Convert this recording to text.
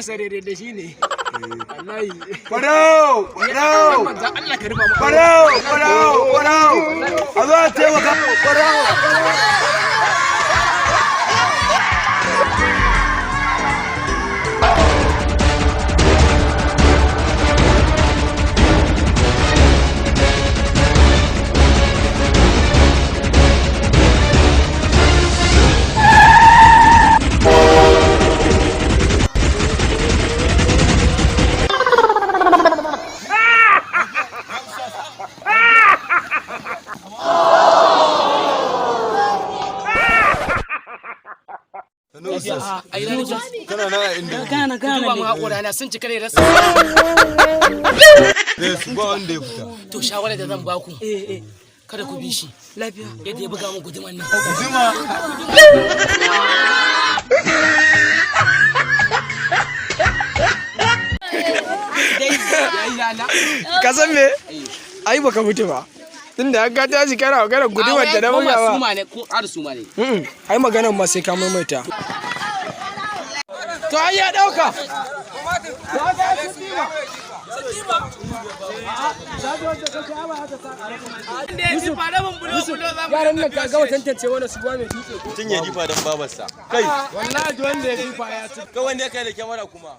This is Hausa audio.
sarere da shi ne wallahi farau a zo a taimaka farau Kana sun cika ne rasa. Su ba wanda ya fita. To shawara da zan baku. Kada ku bi shi. Lafiya. Yadda ya buga mu guduman nan. Guduma. Ka san me? Ai baka mutu ba. Tunda an ka tashi kana magana gudumar da na buga ba. Suma ne ko ƙara suma ne. Ai maganar ma sai ka maimaita. To ai ya dauka. Yaran nan ka gama tantance wani su ba mai dutse. Tun ya jifa don babarsa. Kai. Wallahi wanda ya jifa ya ci. Kai wanda ya kai da kyamara kuma.